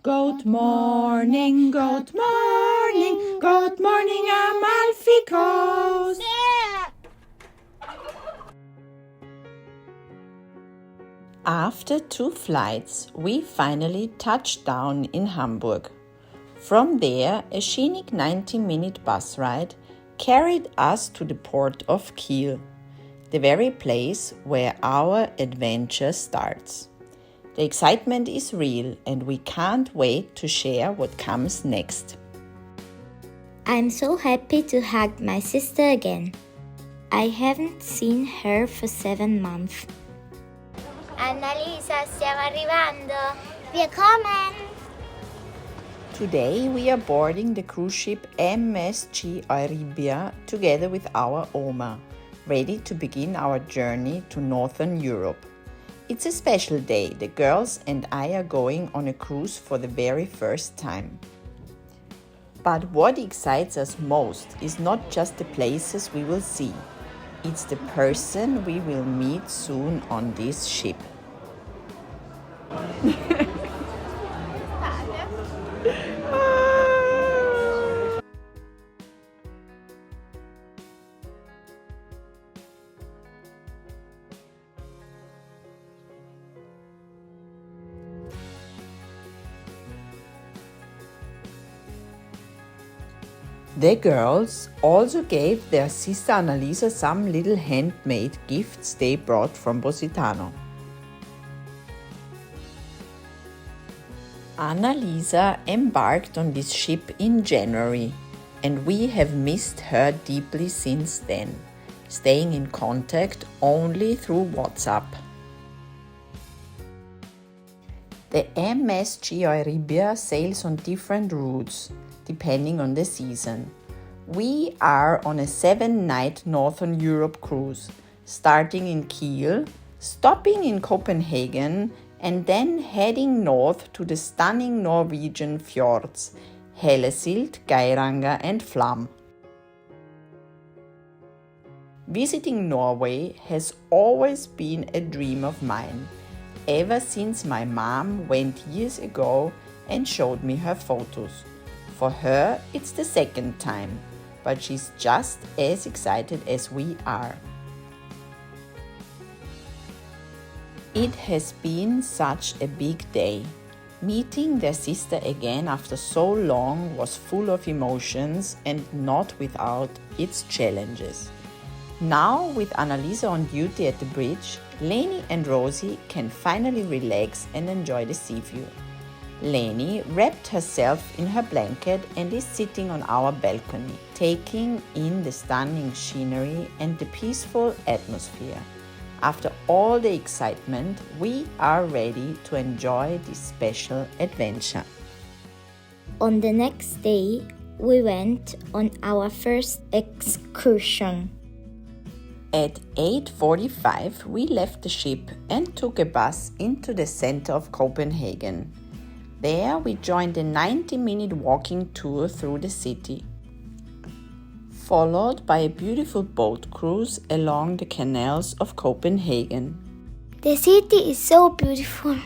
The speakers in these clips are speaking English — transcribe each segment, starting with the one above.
Good morning, good morning, good morning, Amalfi coast. After 2 flights, we finally touched down in Hamburg. From there, a scenic 90-minute bus ride carried us to the port of Kiel, the very place where our adventure starts. The excitement is real and we can't wait to share what comes next. I'm so happy to hug my sister again. I haven't seen her for 7 months. Annalisa, stiamo arrivando. Willkommen. Today we are boarding the cruise ship MSC EURIBIA together with our Oma, ready to begin our journey to Northern Europe. It's a special day. The girls and I are going on a cruise for the very first time. But what excites us most is not just the places we will see. It's the person we will meet soon on this ship. The girls also gave their sister Annalisa some little handmade gifts they brought from POSITANO. Annalisa embarked on this ship in January, and we have missed her deeply since then, staying in contact only through WhatsApp. The MSC EURIBIA sails on different routes, depending on the season. We are on a 7-night Northern Europe cruise, starting in Kiel, stopping in Copenhagen, and then heading north to the stunning Norwegian fjords, Hellesylt, Geiranger and Flam. Visiting Norway has always been a dream of mine, ever since my mom went years ago and showed me her photos. For her, it's the second time, but she's just as excited as we are. It has been such a big day. Meeting their sister again after so long was full of emotions and not without its challenges. Now, with Annalisa on duty at the bridge, Leni and Rosi can finally relax and enjoy the sea view. Leni wrapped herself in her blanket and is sitting on our balcony, taking in the stunning scenery and the peaceful atmosphere. After all the excitement, we are ready to enjoy this special adventure. On the next day, we went on our first excursion. At 8:45, we left the ship and took a bus into the center of Copenhagen. There, we joined a 90-minute walking tour through the city, followed by a beautiful boat cruise along the canals of Copenhagen. The city is so beautiful.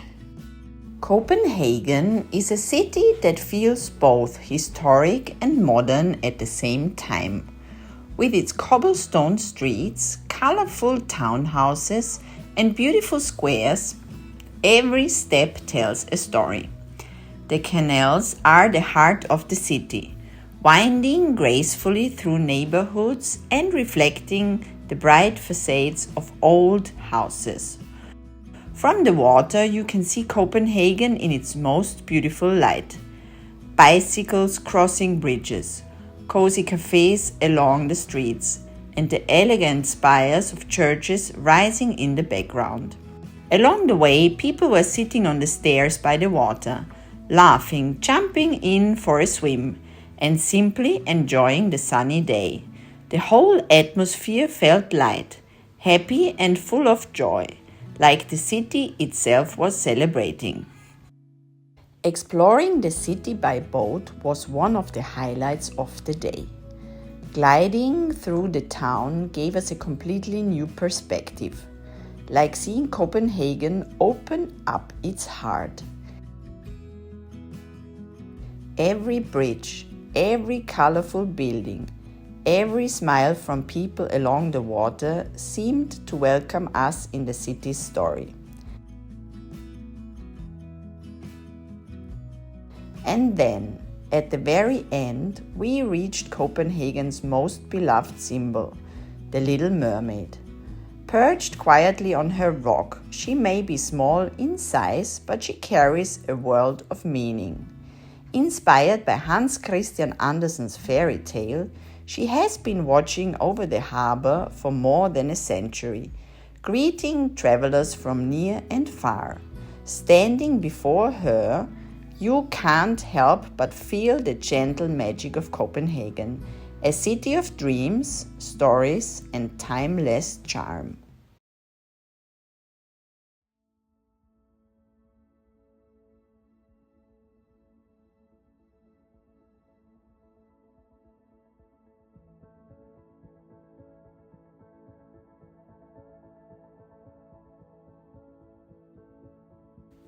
Copenhagen is a city that feels both historic and modern at the same time. With its cobblestone streets, colorful townhouses, and beautiful squares, every step tells a story. The canals are the heart of the city, winding gracefully through neighborhoods and reflecting the bright facades of old houses. From the water, you can see Copenhagen in its most beautiful light. Bicycles crossing bridges, cozy cafes along the streets, and the elegant spires of churches rising in the background. Along the way, people were sitting on the stairs by the water, laughing, jumping in for a swim, and simply enjoying the sunny day. The whole atmosphere felt light, happy and full of joy, like the city itself was celebrating. Exploring the city by boat was one of the highlights of the day. Gliding through the town gave us a completely new perspective, like seeing Copenhagen open up its heart. Every bridge, every colorful building, every smile from people along the water seemed to welcome us in the city's story. And then, at the very end, we reached Copenhagen's most beloved symbol, the Little Mermaid. Perched quietly on her rock, she may be small in size, but she carries a world of meaning. Inspired by Hans Christian Andersen's fairy tale, she has been watching over the harbor for more than a century, greeting travelers from near and far. Standing before her, you can't help but feel the gentle magic of Copenhagen, a city of dreams, stories, and timeless charm.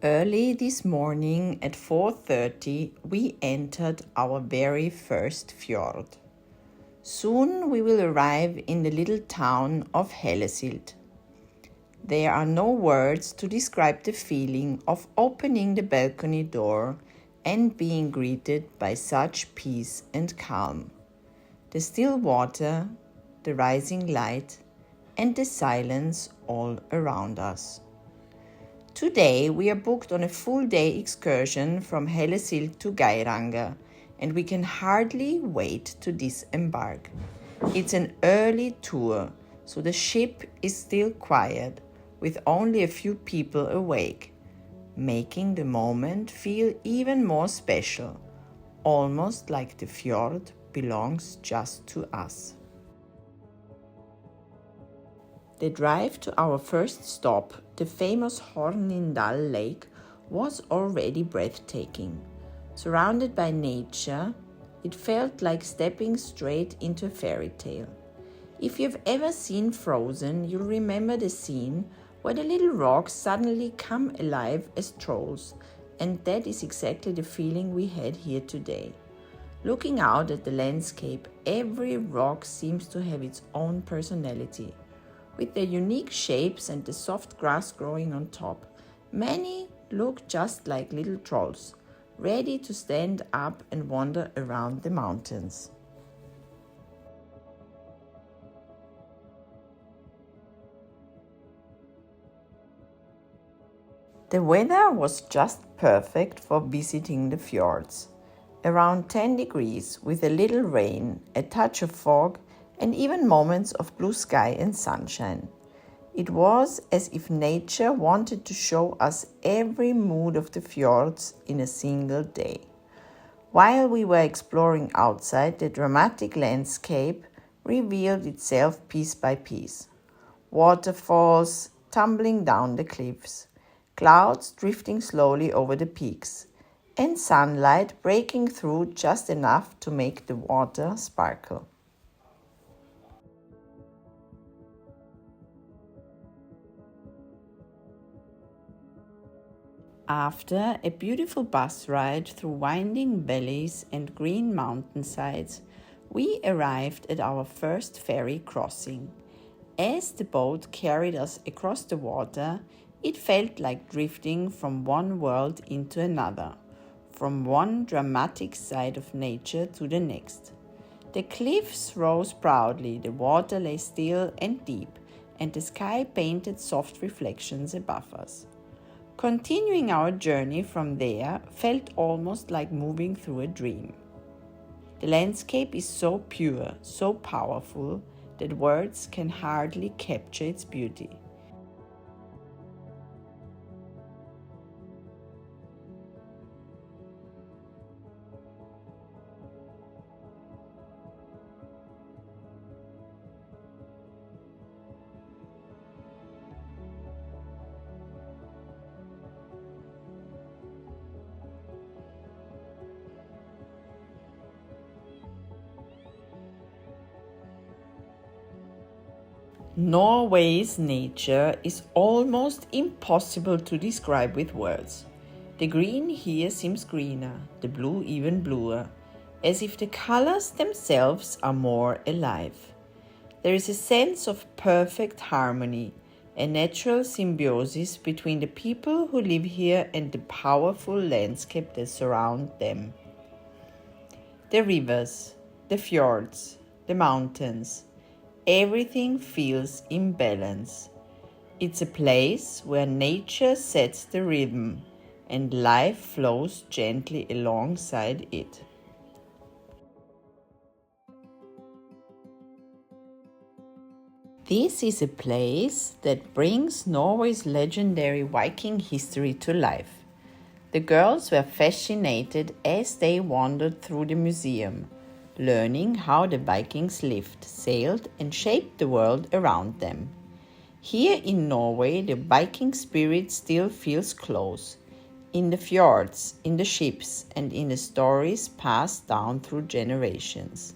Early this morning at 4:30, we entered our very first fjord. Soon we will arrive in the little town of Hellesylt. There are no words to describe the feeling of opening the balcony door and being greeted by such peace and calm. The still water, the rising light, and the silence all around us. Today we are booked on a full-day excursion from Hellesylt to Geiranger, and we can hardly wait to disembark. It's an early tour, so the ship is still quiet, with only a few people awake, making the moment feel even more special, almost like the fjord belongs just to us. The drive to our first stop, the famous Hornindal Lake, was already breathtaking. Surrounded by nature, it felt like stepping straight into a fairy tale. If you've ever seen Frozen, you'll remember the scene where the little rocks suddenly come alive as trolls, and that is exactly the feeling we had here today. Looking out at the landscape, every rock seems to have its own personality. With their unique shapes and the soft grass growing on top, many look just like little trolls, ready to stand up and wander around the mountains. The weather was just perfect for visiting the fjords. Around 10 degrees with a little rain, a touch of fog, and even moments of blue sky and sunshine. It was as if nature wanted to show us every mood of the fjords in a single day. While we were exploring outside, the dramatic landscape revealed itself piece by piece. Waterfalls tumbling down the cliffs, clouds drifting slowly over the peaks, and sunlight breaking through just enough to make the water sparkle. After a beautiful bus ride through winding valleys and green mountainsides, we arrived at our first ferry crossing. As the boat carried us across the water, it felt like drifting from one world into another, from one dramatic side of nature to the next. The cliffs rose proudly, the water lay still and deep, and the sky painted soft reflections above us. Continuing our journey from there felt almost like moving through a dream. The landscape is so pure, so powerful, that words can hardly capture its beauty. Norway's nature is almost impossible to describe with words. The green here seems greener, the blue even bluer, as if the colors themselves are more alive. There is a sense of perfect harmony, a natural symbiosis between the people who live here and the powerful landscape that surround them. The rivers, the fjords, the mountains, everything feels in balance. It's a place where nature sets the rhythm and life flows gently alongside it. This is a place that brings Norway's legendary Viking history to life. The girls were fascinated as they wandered through the museum, learning how the Vikings lived, sailed, and shaped the world around them. Here in Norway, the Viking spirit still feels close, in the fjords, in the ships, and in the stories passed down through generations.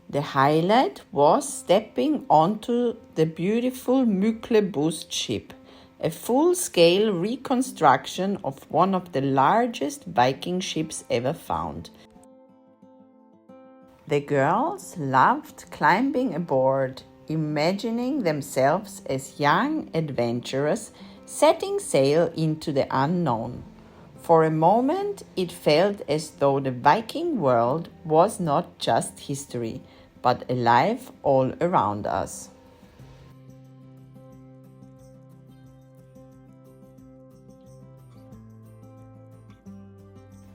The highlight was stepping onto the beautiful Myklebust ship, a full-scale reconstruction of one of the largest Viking ships ever found. The girls loved climbing aboard, imagining themselves as young adventurers setting sail into the unknown. For a moment, it felt as though the Viking world was not just history, but alive all around us.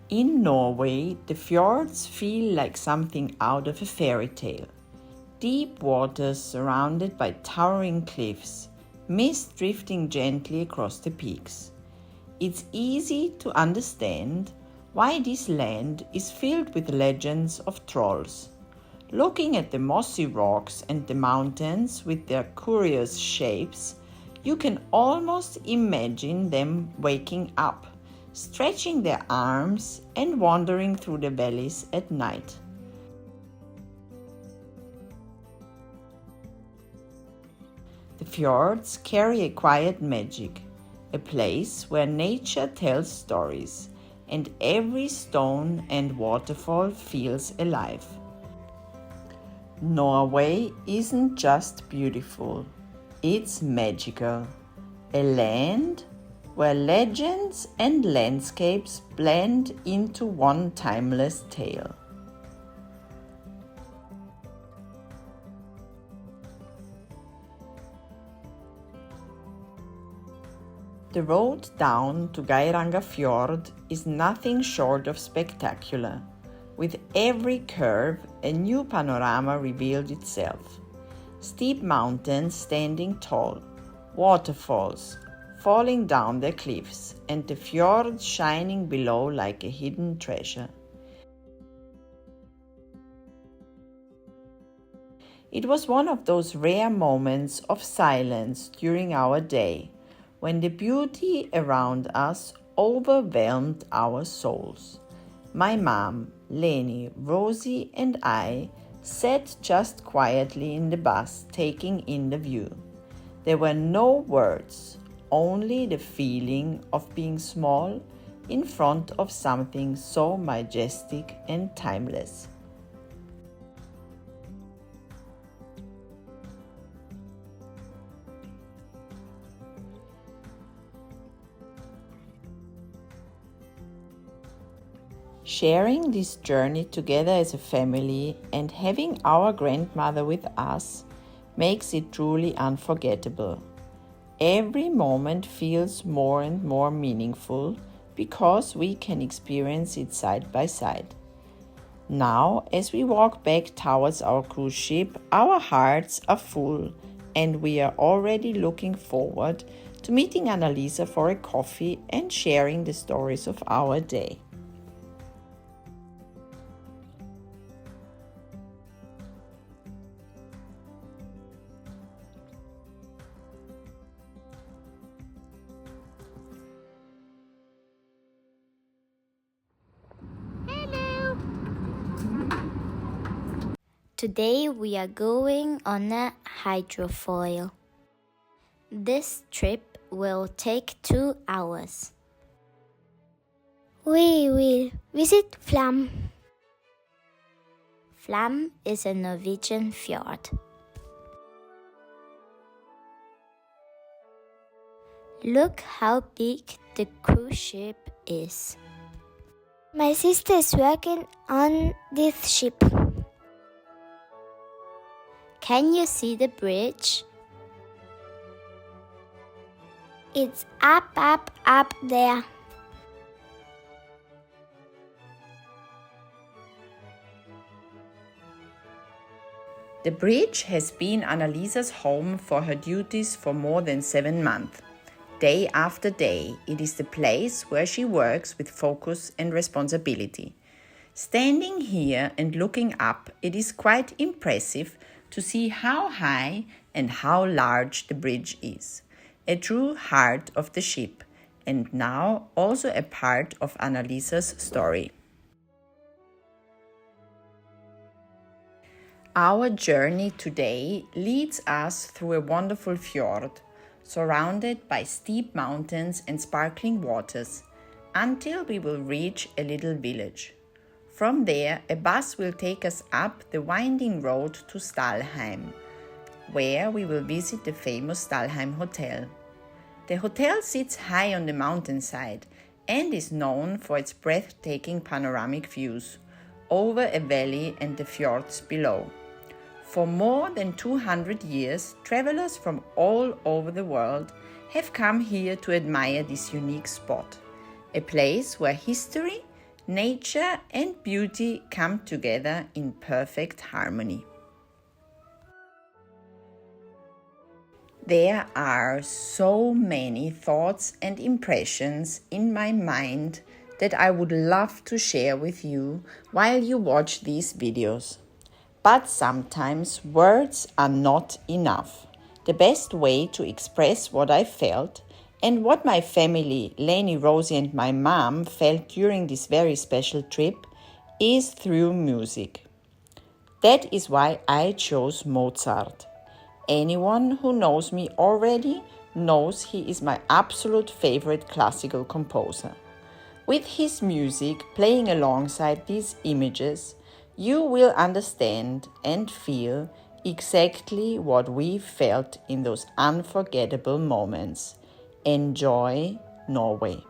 In Norway, the fjords feel like something out of a fairy tale. Deep waters surrounded by towering cliffs, mist drifting gently across the peaks. It's easy to understand why this land is filled with legends of trolls. Looking at the mossy rocks and the mountains with their curious shapes, you can almost imagine them waking up, stretching their arms and wandering through the valleys at night. The fjords carry a quiet magic, a place where nature tells stories, and every stone and waterfall feels alive. Norway isn't just beautiful, it's magical. A land where legends and landscapes blend into one timeless tale. The road down to Geiranger Fjord is nothing short of spectacular. With every curve, a new panorama revealed itself. Steep mountains standing tall, waterfalls falling down their cliffs, and the fjords shining below like a hidden treasure. It was one of those rare moments of silence during our day, when the beauty around us overwhelmed our souls. My mom, Leni, Rosi, and I sat just quietly in the bus, taking in the view. There were no words, only the feeling of being small in front of something so majestic and timeless. Sharing this journey together as a family and having our grandmother with us makes it truly unforgettable. Every moment feels more and more meaningful because we can experience it side by side. Now, as we walk back towards our cruise ship, our hearts are full and we are already looking forward to meeting Annalisa for a coffee and sharing the stories of our day. Today we are going on a hydrofoil. This trip will take 2 hours. We will visit Flam. Flam is a Norwegian fjord. Look how big the cruise ship is. My sister is working on this ship. Can you see the bridge? It's up there. The bridge has been Annalisa's home for her duties for more than 7 months. Day after day, it is the place where she works with focus and responsibility. Standing here and looking up, it is quite impressive to see how high and how large the bridge is. A true heart of the ship, and now also a part of Annalisa's story. Our journey today leads us through a wonderful fjord, surrounded by steep mountains and sparkling waters, until we will reach a little village. From there, a bus will take us up the winding road to Stalheim, where we will visit the famous Stalheim Hotel. The hotel sits high on the mountainside and is known for its breathtaking panoramic views over a valley and the fjords below. For more than 200 years, travelers from all over the world have come here to admire this unique spot, a place where history, nature and beauty come together in perfect harmony. There are so many thoughts and impressions in my mind that I would love to share with you while you watch these videos. But sometimes words are not enough. The best way to express what I felt and what my family, Leni, Rosi and my mom felt during this very special trip is through music. That is why I chose Mozart. Anyone who knows me already knows he is my absolute favorite classical composer. With his music playing alongside these images, you will understand and feel exactly what we felt in those unforgettable moments. Enjoy Norway.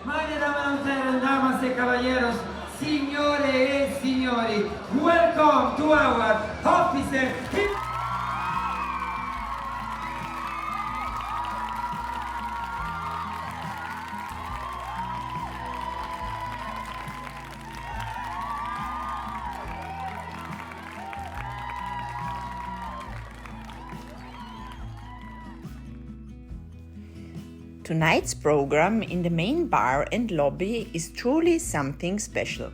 Meine Damen und Herren, Damas y Caballeros, Signore e Signori, welcome to our officer. Tonight's program in the main bar and lobby is truly something special.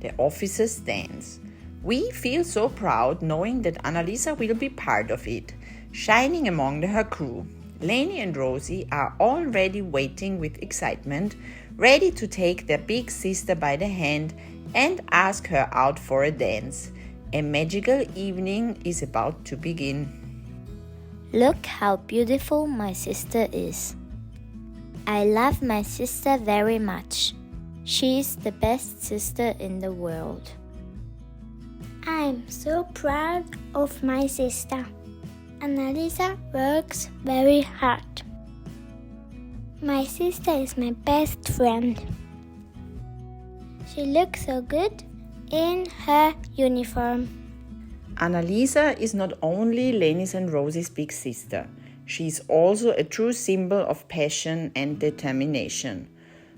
The officers' dance. We feel so proud knowing that Annalisa will be part of it, shining among her crew. Leni and Rosi are already waiting with excitement, ready to take their big sister by the hand and ask her out for a dance. A magical evening is about to begin. Look how beautiful my sister is. I love my sister very much. She is the best sister in the world. I'm so proud of my sister. Annalisa works very hard. My sister is my best friend. She looks so good in her uniform. Annalisa is not only Leni's and Rosie's big sister. She is also a true symbol of passion and determination.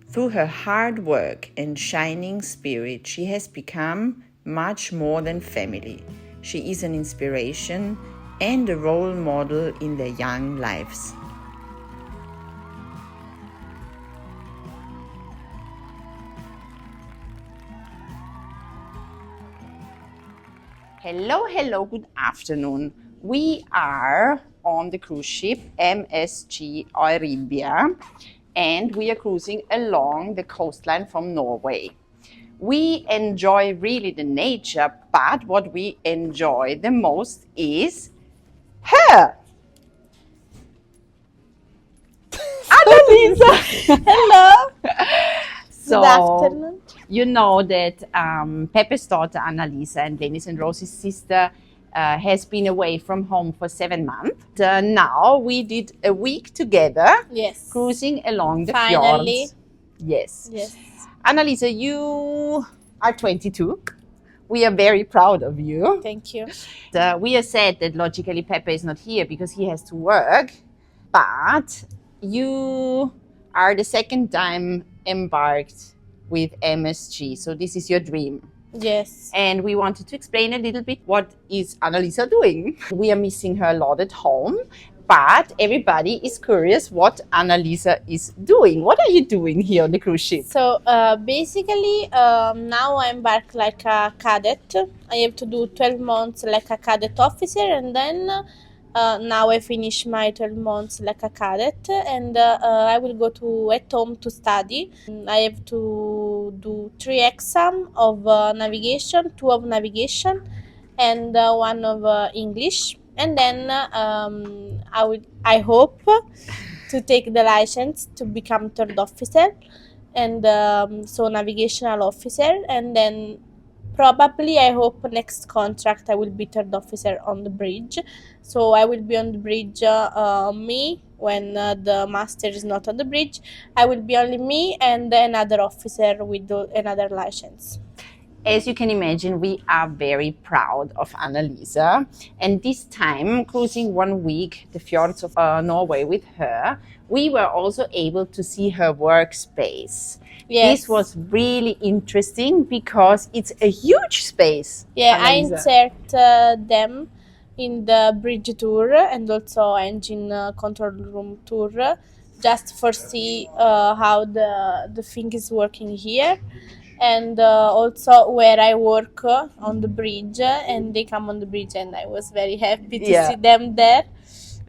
Through her hard work and shining spirit, she has become much more than family. She is an inspiration and a role model in their young lives. Hello, good afternoon. We are on the cruise ship MSC EURIBIA and we are cruising along the coastline from Norway. We enjoy really the nature, but what we enjoy the most is her. Annalisa! Hello! Good afternoon. You know that Peppe's daughter Annalisa and Leni's and Rosie's sister has been away from home for 7 months. Now we did a week together, Yes. cruising along the Finally. fjords. Yes. Yes. Annalisa, you are 22. We are very proud of you. Thank you. We are sad that logically Peppe is not here because he has to work, but you are the second time embarked with MSG, so this is your dream. Yes. And we wanted to explain a little bit what is Annalisa doing. We are missing her a lot at home, but everybody is curious what Annalisa is doing. What are you doing here on the cruise ship? So basically, now I embark like a cadet. I have to do 12 months like a cadet officer, and then now I finish my 12 months like a cadet, and I will go to at home to study. I have to do 3 exams of navigation, 2 of navigation, and 1 of English. And then I hope to take the license to become third officer, and so navigational officer, and then probably I hope next contract I will be third officer on the bridge. So I will be on the bridge, me, when the master is not on the bridge. I will be only me and another officer with another license. As you can imagine, we are very proud of Annalisa. And this time, cruising 1 week the fjords of Norway with her, we were also able to see her workspace. Yes. This was really interesting because it's a huge space. Yeah, I Annalisa. insert them in the bridge tour and also engine control room tour, just for see how the thing is working here. And also where I work on the bridge, and they come on the bridge, and I was very happy to see them there.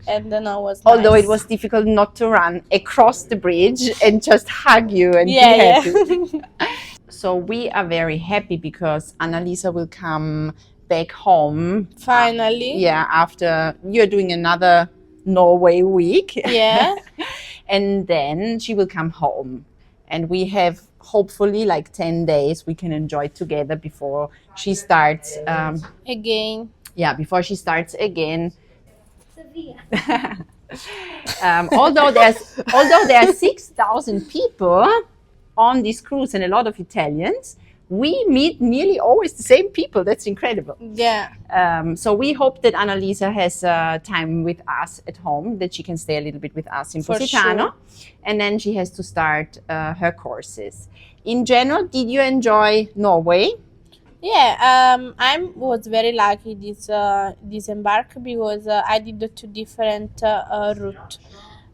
And then I was Although nice. it was difficult not to run across the bridge and just hug you and be happy. Yeah. So we are very happy because Annalisa will come back home. Finally. Yeah, after you're doing another Norway week. Yeah. And then she will come home. And we have hopefully like 10 days we can enjoy together before she starts Again. before she starts again. Although there are 6,000 people on this cruise and a lot of Italians, we meet nearly always the same people. That's incredible. Yeah. So we hope that Annalisa has time with us at home, that she can stay a little bit with us in For Positano, sure. and then she has to start her courses. In general, did you enjoy Norway? Yeah, I was very lucky this embark because I did the two different route.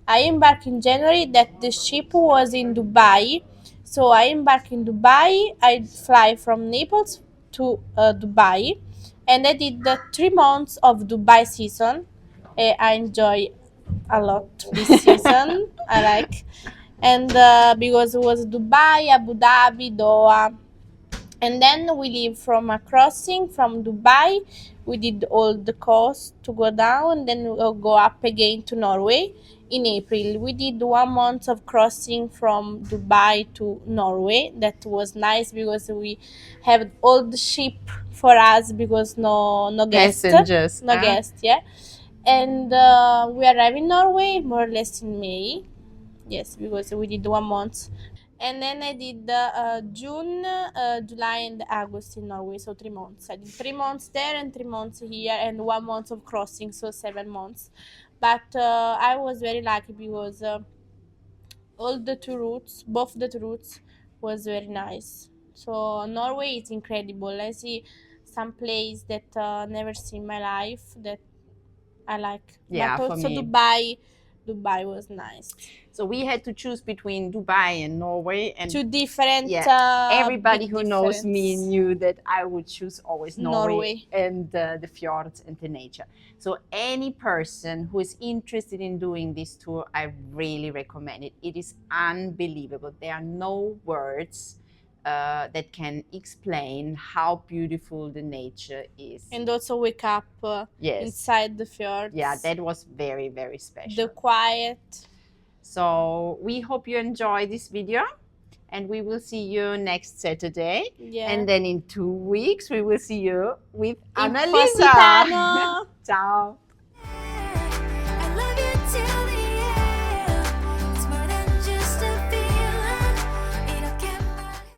I embarked in January that the ship was in Dubai, so I embarked in Dubai. I fly from Naples to Dubai, and I did the 3 months of Dubai season. I enjoy a lot this season. I like, and because it was Dubai, Abu Dhabi, Doha. And then we leave from a crossing from Dubai. We did all the coast to go down, then we'll go up again to Norway in April. We did 1 month of crossing from Dubai to Norway. That was nice because we have all the ship for us because no guest, Passengers, no guest, yeah. And we arrived in Norway more or less in May. Yes, because we did 1 month. And then I did June, July, and August in Norway, so 3 months. I did 3 months there and 3 months here, and 1 month of crossing, so 7 months. But I was very lucky because all the two routes, both the two routes, was very nice. So Norway is incredible. I see some place that never seen in my life that I like. Yeah, but for also me. Dubai was nice. So we had to choose between Dubai and Norway, and Two different. everybody big who knows me difference. knew that I would choose always Norway, Norway. and the fjords and the nature. So any person who is interested in doing this tour, I really recommend it. It is unbelievable. There are no words that can explain how beautiful the nature is. And also wake up Yes. inside the fjords. Yeah, that was very, very special. The quiet. So we hope you enjoy this video, and we will see you next Saturday. Yeah. And then in 2 weeks, we will see you with In Annalisa. Positano. Ciao.